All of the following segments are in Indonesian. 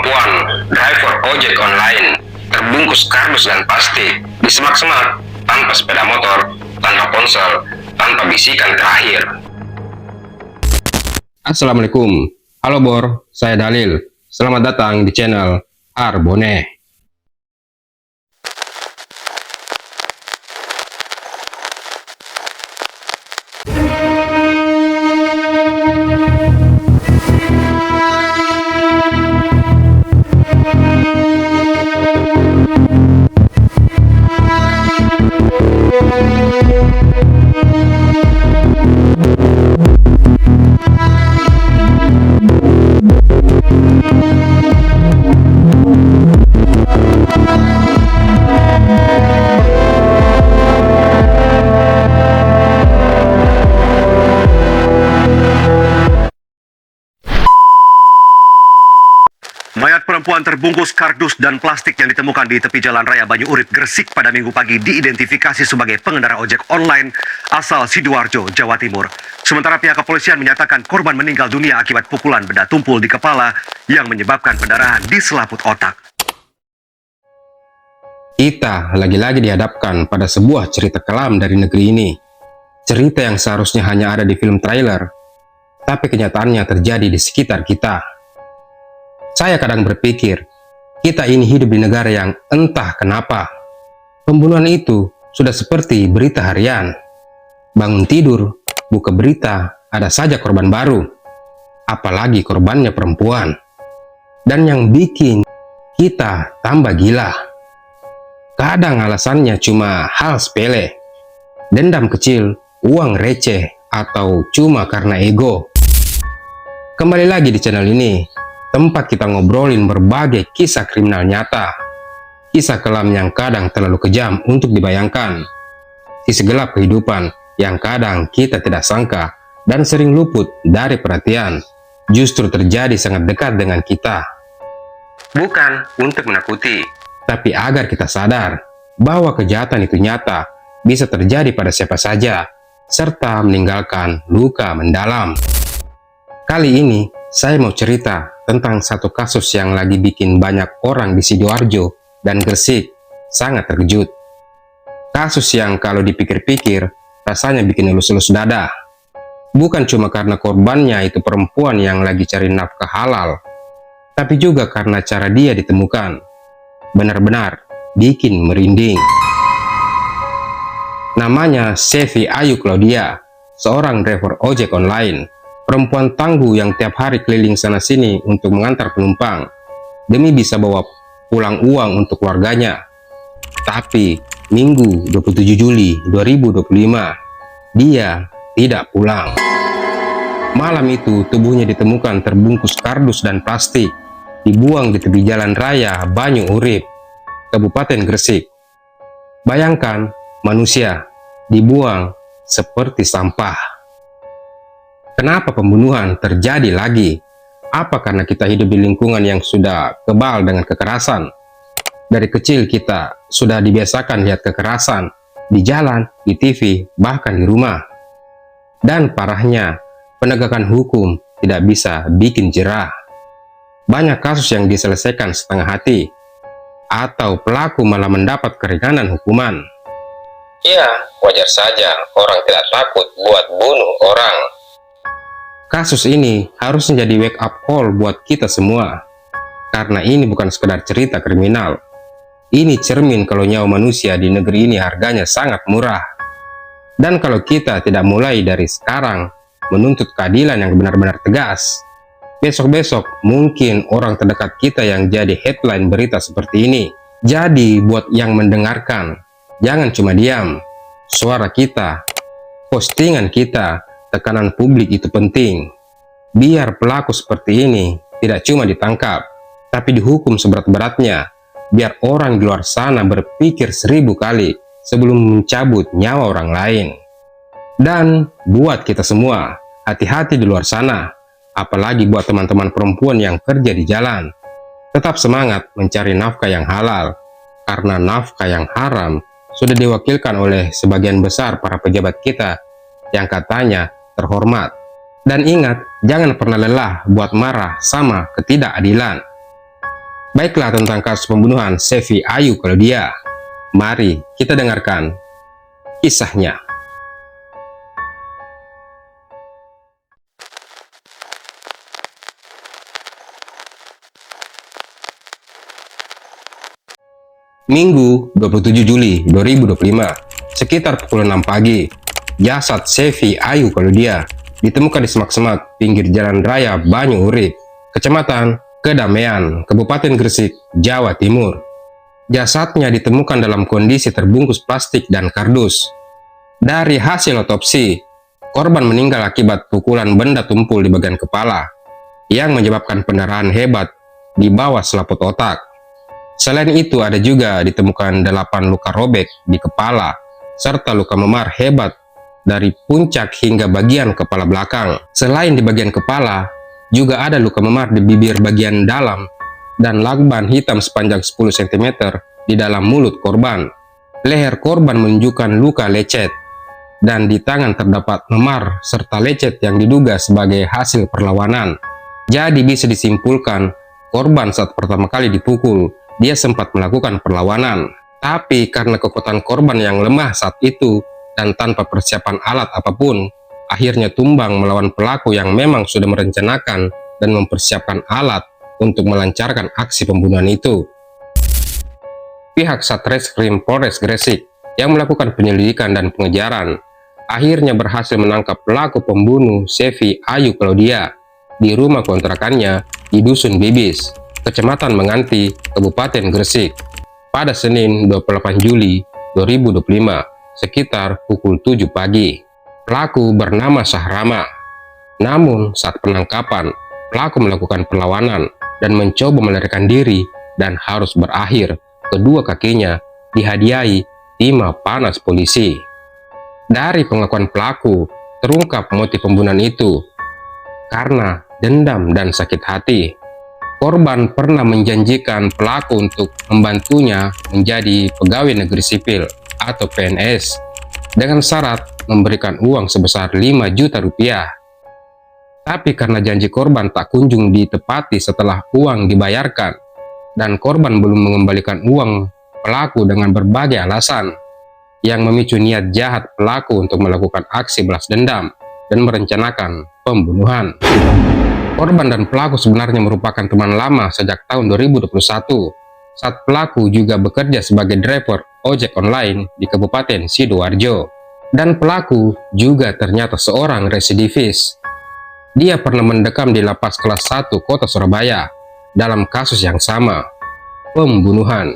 perempuan driver ojek online terbungkus kardus dan plastik di semak-semak, tanpa sepeda motor, tanpa ponsel, tanpa bisikan terakhir. Assalamualaikum, halo Bor, saya Dalil. Selamat datang di channel Arbone. Mayat perempuan terbungkus kardus dan plastik yang ditemukan di tepi jalan raya Banyu Urip, Gresik pada Minggu pagi diidentifikasi sebagai pengendara ojek online asal Sidoarjo, Jawa Timur. Sementara pihak kepolisian menyatakan korban meninggal dunia akibat pukulan benda tumpul di kepala yang menyebabkan pendarahan di selaput otak. Kita lagi-lagi dihadapkan pada sebuah cerita kelam dari negeri ini. Cerita yang seharusnya hanya ada di film trailer, tapi kenyataannya terjadi di sekitar kita. Saya kadang berpikir, kita ini hidup di negara yang entah kenapa pembunuhan itu sudah seperti berita harian. Bangun tidur, buka berita, ada saja korban baru. Apalagi korbannya perempuan. Dan yang bikin kita tambah gila, kadang alasannya cuma hal sepele, dendam kecil, uang receh, atau cuma karena ego. Kembali lagi di channel ini, tempat kita ngobrolin berbagai kisah kriminal nyata, kisah kelam yang kadang terlalu kejam untuk dibayangkan, kisah gelap kehidupan yang kadang kita tidak sangka dan sering luput dari perhatian, justru terjadi sangat dekat dengan kita. Bukan untuk menakuti, tapi agar kita sadar bahwa kejahatan itu nyata, bisa terjadi pada siapa saja, serta meninggalkan luka mendalam. Kali ini, saya mau cerita tentang satu kasus yang lagi bikin banyak orang di Sidoarjo dan Gresik sangat terkejut. Kasus yang kalau dipikir-pikir rasanya bikin elus-elus dada. Bukan cuma karena korbannya itu perempuan yang lagi cari nafkah halal, tapi juga karena cara dia ditemukan. Benar-benar bikin merinding. Namanya Sevi Ayu Claudia, seorang driver ojek online. Perempuan tangguh yang tiap hari keliling sana-sini untuk mengantar penumpang demi bisa bawa pulang uang untuk keluarganya. Tapi Minggu 27 Juli 2025 dia tidak pulang. Malam itu tubuhnya ditemukan terbungkus kardus dan plastik, dibuang di tepi jalan raya Banyu Urip, Kabupaten Gresik. Bayangkan manusia dibuang seperti sampah. Kenapa pembunuhan terjadi lagi? Apa karena kita hidup di lingkungan yang sudah kebal dengan kekerasan? Dari kecil kita sudah dibiasakan lihat kekerasan di jalan, di TV, bahkan di rumah. Dan parahnya, penegakan hukum tidak bisa bikin jerah. Banyak kasus yang diselesaikan setengah hati, atau pelaku malah mendapat keringanan hukuman. Ya, wajar saja orang tidak takut buat bunuh orang. Kasus ini harus menjadi wake up call buat kita semua. Karena ini bukan sekedar cerita kriminal. Ini cermin kalau nyawa manusia di negeri ini harganya sangat murah. Dan kalau kita tidak mulai dari sekarang menuntut keadilan yang benar-benar tegas, besok-besok mungkin orang terdekat kita yang jadi headline berita seperti ini. Jadi buat yang mendengarkan, jangan cuma diam. Suara kita, postingan kita, tekanan publik itu penting. Biar pelaku seperti ini tidak cuma ditangkap, tapi dihukum seberat-beratnya. Biar orang di luar sana berpikir 1000 kali sebelum mencabut nyawa orang lain. Dan buat kita semua, hati-hati di luar sana. Apalagi buat teman-teman perempuan yang kerja di jalan. Tetap semangat mencari nafkah yang halal. Karena nafkah yang haram sudah diwakilkan oleh sebagian besar para pejabat kita yang katanya terhormat. Dan ingat, jangan pernah lelah buat marah sama ketidakadilan. Baiklah, tentang kasus pembunuhan Sevi Ayu Claudia. Mari kita dengarkan kisahnya. Minggu 27 Juli 2025, sekitar pukul 6 pagi, jasad Sevi Ayu Claudia ditemukan di semak-semak pinggir Jalan Raya Banyu Urip, Kecamatan Kedamaian, Kabupaten Gresik, Jawa Timur. Jasadnya ditemukan dalam kondisi terbungkus plastik dan kardus. Dari hasil otopsi, korban meninggal akibat pukulan benda tumpul di bagian kepala yang menyebabkan pendarahan hebat di bawah selaput otak. Selain itu, ada juga ditemukan 8 luka robek di kepala serta luka memar hebat dari puncak hingga bagian kepala belakang. Selain di bagian kepala, juga ada luka memar di bibir bagian dalam dan lakban hitam sepanjang 10 cm di dalam mulut korban. Leher korban menunjukkan luka lecet dan di tangan terdapat memar serta lecet yang diduga sebagai hasil perlawanan. Jadi bisa disimpulkan, korban saat pertama kali dipukul, dia sempat melakukan perlawanan. Tapi karena kekuatan korban yang lemah saat itu dan tanpa persiapan alat apapun, akhirnya tumbang melawan pelaku yang memang sudah merencanakan dan mempersiapkan alat untuk melancarkan aksi pembunuhan itu. Pihak Satreskrim Polres Gresik yang melakukan penyelidikan dan pengejaran akhirnya berhasil menangkap pelaku pembunuh Sevi Ayu Claudia di rumah kontrakannya di Dusun Bibis, Kecamatan Menganti, Kabupaten Gresik, pada Senin 28 Juli 2025, sekitar pukul 7 pagi. Pelaku bernama Sahrama. Namun, saat penangkapan, pelaku melakukan perlawanan dan mencoba melarikan diri dan harus berakhir kedua kakinya dihadiahi timah panas polisi. Dari pengakuan pelaku, terungkap motif pembunuhan itu karena dendam dan sakit hati. Korban pernah menjanjikan pelaku untuk membantunya menjadi pegawai negeri sipil atau PNS dengan syarat memberikan uang sebesar 5 juta rupiah. Tapi karena janji korban tak kunjung ditepati setelah uang dibayarkan dan korban belum mengembalikan uang pelaku dengan berbagai alasan yang memicu niat jahat pelaku untuk melakukan aksi balas dendam dan merencanakan pembunuhan. Korban dan pelaku sebenarnya merupakan teman lama sejak tahun 2021 saat pelaku juga bekerja sebagai driver ojek online di Kabupaten Sidoarjo. Dan pelaku juga ternyata seorang residivis. Dia pernah mendekam di lapas kelas 1 kota Surabaya dalam kasus yang sama, pembunuhan,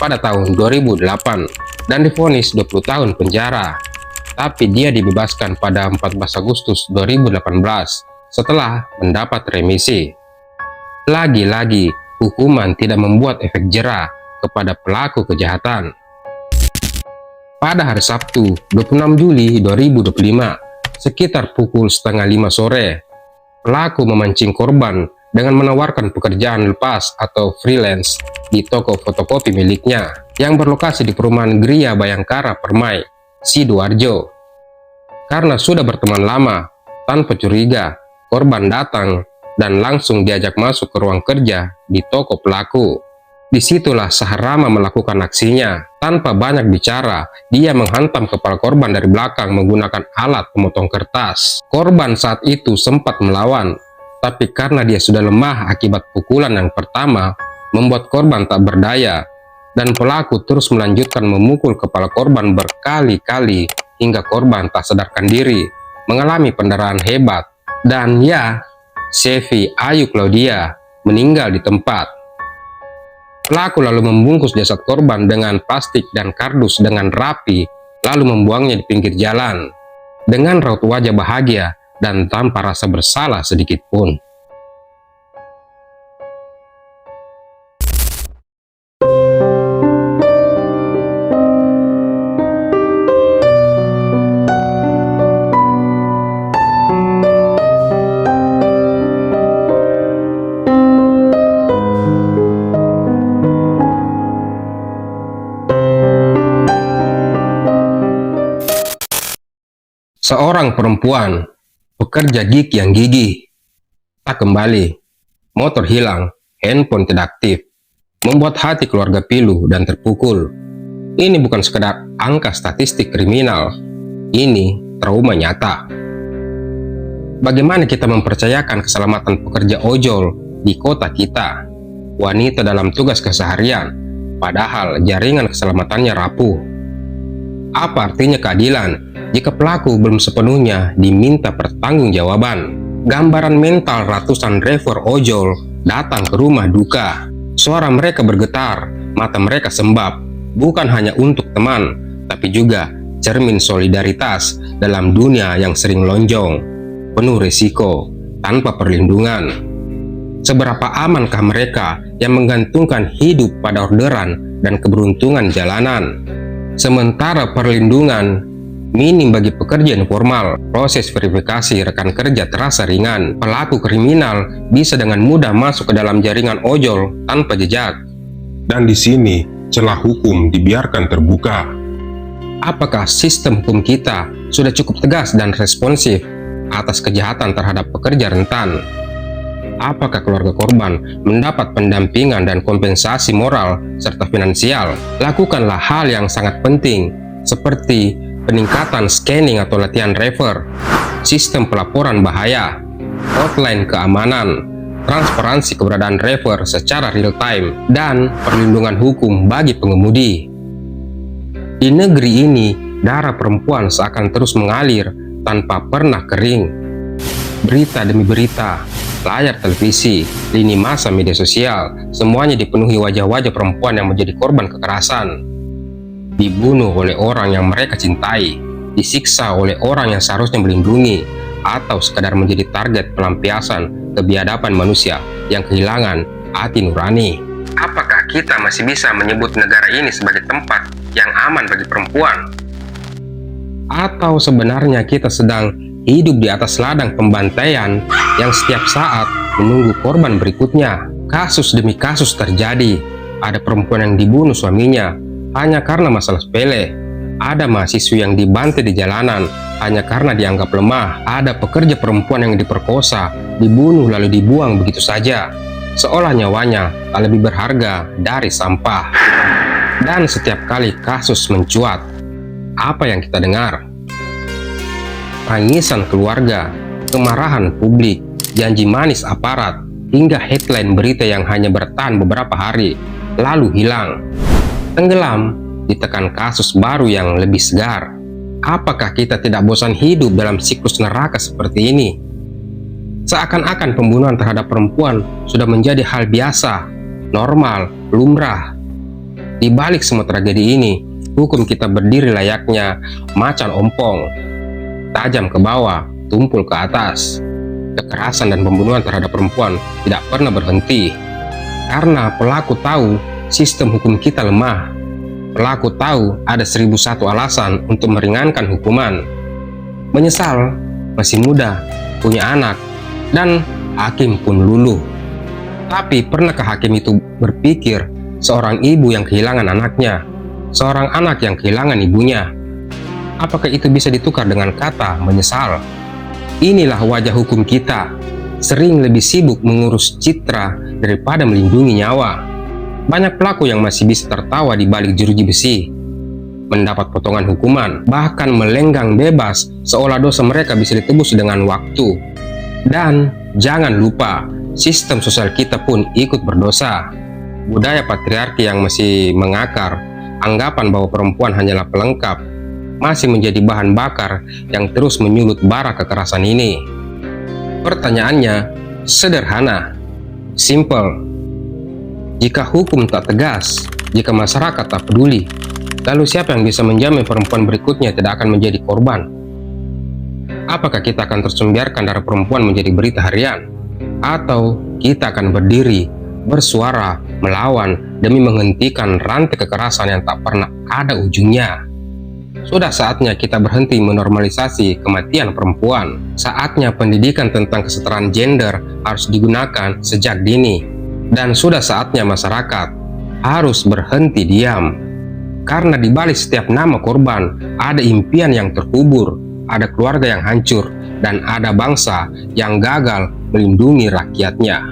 pada tahun 2008 dan divonis 20 tahun penjara. Tapi dia dibebaskan pada 14 Agustus 2018 setelah mendapat remisi. Lagi-lagi, hukuman tidak membuat efek jera kepada pelaku kejahatan. Pada hari Sabtu, 26 Juli 2025, sekitar pukul setengah 5 sore, pelaku memancing korban dengan menawarkan pekerjaan lepas atau freelance di toko fotokopi miliknya yang berlokasi di perumahan Gria Bayangkara Permai, Sidoarjo. Karena sudah berteman lama, tanpa curiga, korban datang dan langsung diajak masuk ke ruang kerja di toko pelaku. Disitulah Sahrama melakukan aksinya. Tanpa banyak bicara, dia menghantam kepala korban dari belakang menggunakan alat pemotong kertas. Korban saat itu sempat melawan, tapi karena dia sudah lemah akibat pukulan yang pertama, membuat korban tak berdaya, dan pelaku terus melanjutkan memukul kepala korban berkali-kali hingga korban tak sadarkan diri, mengalami pendarahan hebat. Dan ya, Sevi Ayu Claudia meninggal di tempat. Pelaku lalu membungkus jasad korban dengan plastik dan kardus dengan rapi, lalu membuangnya di pinggir jalan dengan raut wajah bahagia dan tanpa rasa bersalah sedikit pun. Seorang perempuan, pekerja gig yang gigih, tak kembali, motor hilang, handphone tidak aktif, membuat hati keluarga pilu dan terpukul. Ini bukan sekedar angka statistik kriminal, ini trauma nyata. Bagaimana kita mempercayakan keselamatan pekerja ojol di kota kita, wanita dalam tugas keseharian, padahal jaringan keselamatannya rapuh? Apa artinya keadilan jika pelaku belum sepenuhnya diminta pertanggungjawaban? Gambaran mental ratusan driver ojol datang ke rumah duka. Suara mereka bergetar, mata mereka sembab, bukan hanya untuk teman, tapi juga cermin solidaritas dalam dunia yang sering lonjong, penuh risiko, tanpa perlindungan. Seberapa amankah mereka yang menggantungkan hidup pada orderan dan keberuntungan jalanan? Sementara perlindungan minim bagi pekerja informal, proses verifikasi rekan kerja terasa ringan. Pelaku kriminal bisa dengan mudah masuk ke dalam jaringan ojol tanpa jejak. Dan di sini celah hukum dibiarkan terbuka. Apakah sistem hukum kita sudah cukup tegas dan responsif atas kejahatan terhadap pekerja rentan? Apakah keluarga korban mendapat pendampingan dan kompensasi moral serta finansial? Lakukanlah hal yang sangat penting, seperti peningkatan scanning atau latihan driver, sistem pelaporan bahaya, hotline keamanan, transparansi keberadaan driver secara real time, dan perlindungan hukum bagi pengemudi. Di negeri ini, darah perempuan seakan terus mengalir tanpa pernah kering. Berita demi berita, layar televisi, lini masa media sosial, semuanya dipenuhi wajah-wajah perempuan yang menjadi korban kekerasan. Dibunuh oleh orang yang mereka cintai, disiksa oleh orang yang seharusnya melindungi, atau sekadar menjadi target pelampiasan kebiadaban manusia yang kehilangan hati nurani. Apakah kita masih bisa menyebut negara ini sebagai tempat yang aman bagi perempuan? Atau sebenarnya kita sedang hidup di atas ladang pembantaian yang setiap saat menunggu korban berikutnya? Kasus demi kasus terjadi. Ada perempuan yang dibunuh suaminya hanya karena masalah sepele. Ada mahasiswa yang dibantai di jalanan hanya karena dianggap lemah. Ada pekerja perempuan yang diperkosa, dibunuh lalu dibuang begitu saja, seolah nyawanya tak lebih berharga dari sampah. Dan setiap kali kasus mencuat, apa yang kita dengar? Tangisan keluarga, kemarahan publik, janji manis aparat, hingga headline berita yang hanya bertahan beberapa hari, lalu hilang. Tenggelam ditekan kasus baru yang lebih segar. Apakah kita tidak bosan hidup dalam siklus neraka seperti ini? Seakan-akan pembunuhan terhadap perempuan sudah menjadi hal biasa, normal, lumrah. Di balik semua tragedi ini, hukum kita berdiri layaknya macan ompong, tajam ke bawah, tumpul ke atas. Kekerasan dan pembunuhan terhadap perempuan tidak pernah berhenti, karena pelaku tahu sistem hukum kita lemah. Pelaku tahu ada 1001 alasan untuk meringankan hukuman. Menyesal, masih muda, punya anak, dan hakim pun luluh. Tapi pernahkah hakim itu berpikir seorang ibu yang kehilangan anaknya, seorang anak yang kehilangan ibunya, apakah itu bisa ditukar dengan kata menyesal? Inilah wajah hukum kita, sering lebih sibuk mengurus citra daripada melindungi nyawa. Banyak pelaku yang masih bisa tertawa di balik jeruji besi, mendapat potongan hukuman, bahkan melenggang bebas seolah dosa mereka bisa ditebus dengan waktu. Dan jangan lupa, sistem sosial kita pun ikut berdosa. Budaya patriarki yang masih mengakar, anggapan bahwa perempuan hanyalah pelengkap, masih menjadi bahan bakar yang terus menyulut bara kekerasan ini. Pertanyaannya sederhana, simple. Jika hukum tak tegas, jika masyarakat tak peduli, lalu siapa yang bisa menjamin perempuan berikutnya tidak akan menjadi korban? Apakah kita akan terus membiarkan darah perempuan menjadi berita harian? Atau kita akan berdiri, bersuara, melawan demi menghentikan rantai kekerasan yang tak pernah ada ujungnya? Sudah saatnya kita berhenti menormalisasi kematian perempuan. Saatnya pendidikan tentang kesetaraan gender harus digunakan sejak dini. Dan sudah saatnya masyarakat harus berhenti diam. Karena di balik setiap nama korban ada impian yang terkubur, ada keluarga yang hancur, dan ada bangsa yang gagal melindungi rakyatnya.